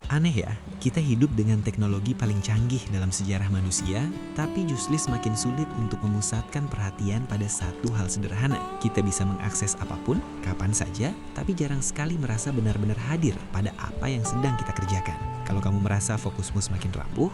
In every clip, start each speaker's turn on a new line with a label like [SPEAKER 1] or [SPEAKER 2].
[SPEAKER 1] Aneh ya, kita hidup dengan teknologi paling canggih dalam sejarah manusia, tapi justru semakin sulit untuk memusatkan perhatian pada satu hal sederhana. Kita bisa mengakses apapun, kapan saja, tapi jarang sekali merasa benar-benar hadir pada apa yang sedang kita kerjakan. Kalau kamu merasa fokusmu semakin rapuh,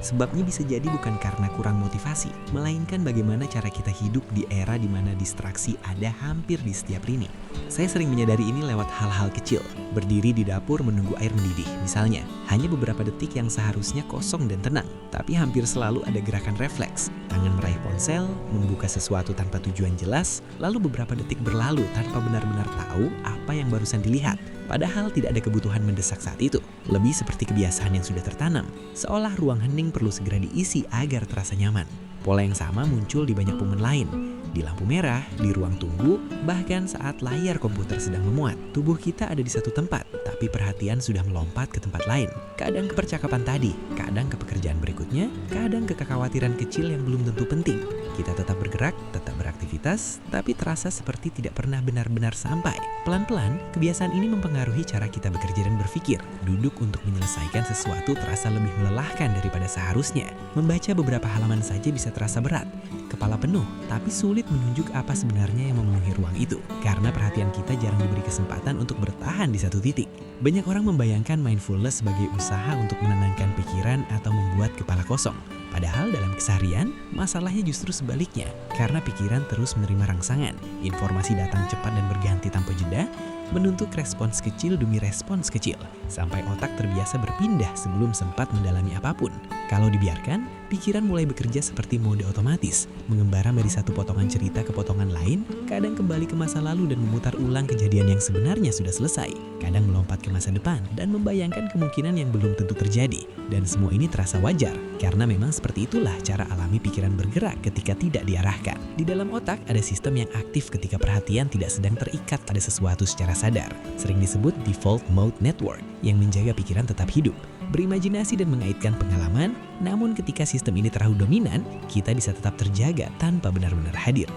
[SPEAKER 1] sebabnya bisa jadi bukan karena kurang motivasi, melainkan bagaimana cara kita hidup di era di mana distraksi ada hampir di setiap lini. Saya sering menyadari ini lewat hal-hal kecil, berdiri di dapur menunggu air mendidih, misalnya. Hanya beberapa detik yang seharusnya kosong dan tenang, tapi hampir selalu ada gerakan refleks. Tangan meraih ponsel, membuka sesuatu tanpa tujuan jelas, lalu beberapa detik berlalu tanpa benar-benar tahu apa yang barusan dilihat. Padahal tidak ada kebutuhan mendesak saat itu. Lebih seperti kebiasaan yang sudah tertanam, seolah ruang hening perlu segera diisi agar terasa nyaman. Pola yang sama muncul di banyak momen lain. Di lampu merah, di ruang tunggu, bahkan saat layar komputer sedang memuat. Tubuh kita ada di satu tempat, tapi perhatian sudah melompat ke tempat lain. Kadang ke percakapan tadi, kadang ke pekerjaan berikutnya, kadang ke kekhawatiran kecil yang belum tentu penting. Kita tetap bergerak, tetap beraktivitas, tapi terasa seperti tidak pernah benar-benar sampai. Pelan-pelan, kebiasaan ini mempengaruhi cara kita bekerja dan berpikir. Duduk untuk menyelesaikan sesuatu terasa lebih melelahkan daripada seharusnya. Membaca beberapa halaman saja bisa terasa berat. Kepala penuh, tapi sulit menunjuk apa sebenarnya yang memenuhi ruang itu. Karena perhatian kita jarang diberi kesempatan untuk bertahan di satu titik. Banyak orang membayangkan mindfulness sebagai usaha untuk menenangkan pikiran atau membuat kepala kosong. Padahal dalam keseharian, masalahnya justru sebaliknya. Karena pikiran terus menerima rangsangan, informasi datang cepat dan berganti tanpa jeda, menuntut respons kecil demi respons kecil, sampai otak terbiasa berpindah sebelum sempat mendalami apapun. Kalau dibiarkan, pikiran mulai bekerja seperti mode otomatis, mengembara dari satu potongan cerita ke potongan lain, kadang kembali ke masa lalu dan memutar ulang kejadian yang sebenarnya sudah selesai, kadang melompat ke masa depan dan membayangkan kemungkinan yang belum tentu terjadi. Dan semua ini terasa wajar, karena memang seperti itulah cara alami pikiran bergerak ketika tidak diarahkan. Di dalam otak ada sistem yang aktif ketika perhatian tidak sedang terikat pada sesuatu secara sadar, sering disebut default mode network, yang menjaga pikiran tetap hidup, berimajinasi dan mengaitkan pengalaman. Namun ketika sistem ini terlalu dominan, kita bisa tetap terjaga tanpa benar-benar hadir.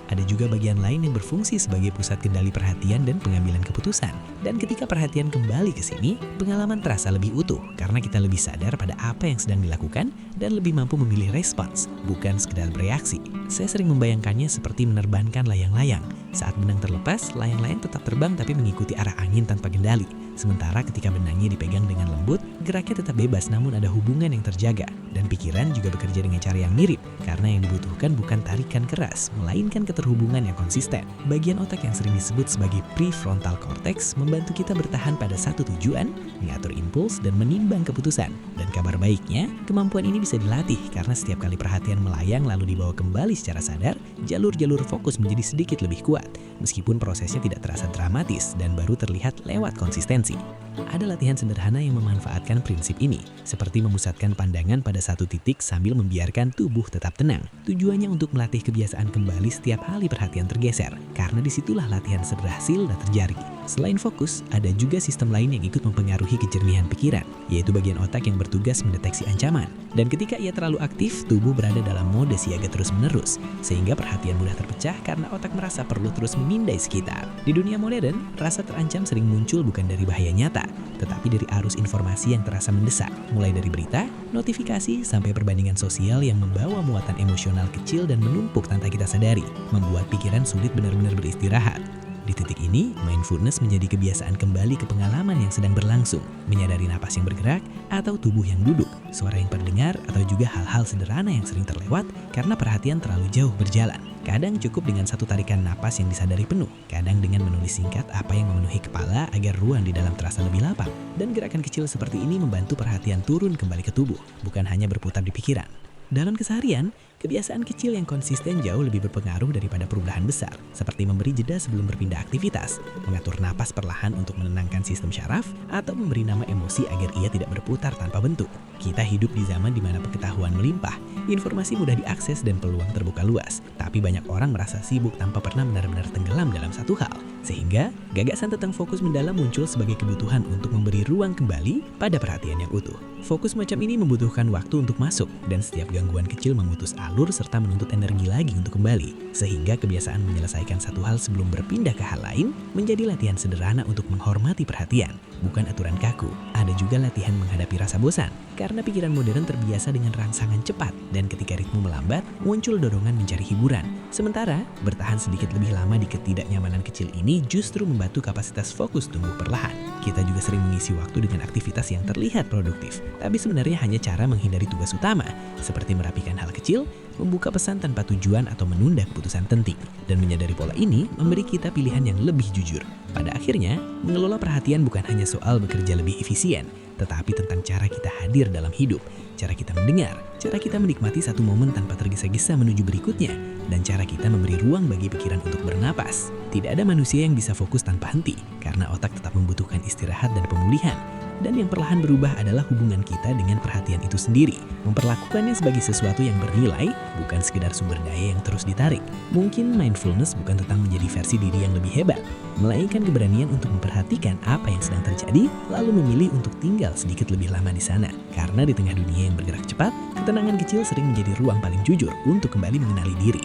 [SPEAKER 1] Ada juga bagian lain yang berfungsi sebagai pusat kendali perhatian dan pengambilan keputusan. Dan ketika perhatian kembali ke sini, pengalaman terasa lebih utuh karena kita lebih sadar pada apa yang sedang dilakukan dan lebih mampu memilih respons, bukan sekedar bereaksi. Saya sering membayangkannya seperti menerbangkan layang-layang. Saat benang terlepas, layang-layang tetap terbang tapi mengikuti arah angin tanpa kendali. Sementara ketika benangnya dipegang dengan lembut, geraknya tetap bebas namun ada hubungan yang terjaga. Dan pikiran juga bekerja dengan cara yang mirip, karena yang dibutuhkan bukan tarikan keras, melainkan keterhubungan yang konsisten. Bagian otak yang sering disebut sebagai prefrontal cortex membantu kita bertahan pada satu tujuan, mengatur impuls, dan menimbang keputusan. Dan kabar baiknya, kemampuan ini bisa dilatih karena setiap kali perhatian melayang lalu dibawa kembali secara sadar, jalur-jalur fokus menjadi sedikit lebih kuat, meskipun prosesnya tidak terasa dramatis dan baru terlihat lewat konsistensi. Ada latihan sederhana yang memanfaatkan prinsip ini, seperti memusatkan pandangan pada satu titik sambil membiarkan tubuh tetap tenang. Tujuannya untuk melatih kebiasaan kembali setiap kali perhatian tergeser, karena disitulah latihan berhasil dan terjadi. Selain fokus, ada juga sistem lain yang ikut mempengaruhi kejernihan pikiran, yaitu bagian otak yang bertugas mendeteksi ancaman. Dan ketika ia terlalu aktif, tubuh berada dalam mode siaga terus-menerus, sehingga perhatian mudah terpecah karena otak merasa perlu terus memindai sekitar. Di dunia modern, rasa terancam sering muncul bukan dari bahaya nyata, tetapi dari arus informasi yang terasa mendesak, mulai dari berita, notifikasi, sampai perbandingan sosial yang membawa muatan emosional kecil dan menumpuk tanpa kita sadari, membuat pikiran sulit benar-benar beristirahat. Di titik ini, mindfulness menjadi kebiasaan kembali ke pengalaman yang sedang berlangsung, menyadari napas yang bergerak, atau tubuh yang duduk, suara yang terdengar, atau juga hal-hal sederhana yang sering terlewat karena perhatian terlalu jauh berjalan. Kadang cukup dengan satu tarikan napas yang disadari penuh, kadang dengan menulis singkat apa yang memenuhi kepala agar ruang di dalam terasa lebih lapang. Dan gerakan kecil seperti ini membantu perhatian turun kembali ke tubuh, bukan hanya berputar di pikiran. Dalam keseharian, kebiasaan kecil yang konsisten jauh lebih berpengaruh daripada perubahan besar, seperti memberi jeda sebelum berpindah aktivitas, mengatur napas perlahan untuk menenangkan sistem syaraf, atau memberi nama emosi agar ia tidak berputar tanpa bentuk. Kita hidup di zaman di mana pengetahuan melimpah, informasi mudah diakses dan peluang terbuka luas, tapi banyak orang merasa sibuk tanpa pernah benar-benar tenggelam dalam satu hal. Sehingga, gagasan tentang fokus mendalam muncul sebagai kebutuhan untuk memberi ruang kembali pada perhatian yang utuh. Fokus macam ini membutuhkan waktu untuk masuk, dan setiap gangguan kecil memutus alur serta menuntut energi lagi untuk kembali. Sehingga kebiasaan menyelesaikan satu hal sebelum berpindah ke hal lain menjadi latihan sederhana untuk menghormati perhatian, bukan aturan kaku. Ada juga latihan menghadapi rasa bosan, karena pikiran modern terbiasa dengan rangsangan cepat, dan ketika ritme melambat, muncul dorongan mencari hiburan. Sementara, bertahan sedikit lebih lama di ketidaknyamanan kecil ini justru membantu kapasitas fokus tumbuh perlahan. Kita juga sering mengisi waktu dengan aktivitas yang terlihat produktif, tapi sebenarnya hanya cara menghindari tugas utama, seperti merapikan hal kecil, membuka pesan tanpa tujuan atau menunda keputusan penting. Dan menyadari pola ini memberi kita pilihan yang lebih jujur. Pada akhirnya, mengelola perhatian bukan hanya soal bekerja lebih efisien, tetapi tentang cara kita hadir dalam hidup, cara kita mendengar, cara kita menikmati satu momen tanpa tergesa-gesa menuju berikutnya, dan cara kita memberi ruang bagi pikiran untuk bernapas. Tidak ada manusia yang bisa fokus tanpa henti, karena otak tetap membutuhkan istirahat dan pemulihan. Dan yang perlahan berubah adalah hubungan kita dengan perhatian itu sendiri. Memperlakukannya sebagai sesuatu yang bernilai, bukan sekedar sumber daya yang terus ditarik. Mungkin mindfulness bukan tentang menjadi versi diri yang lebih hebat, melainkan keberanian untuk memperhatikan apa yang sedang terjadi, lalu memilih untuk tinggal sedikit lebih lama di sana. Karena di tengah dunia yang bergerak cepat, ketenangan kecil sering menjadi ruang paling jujur untuk kembali mengenali diri.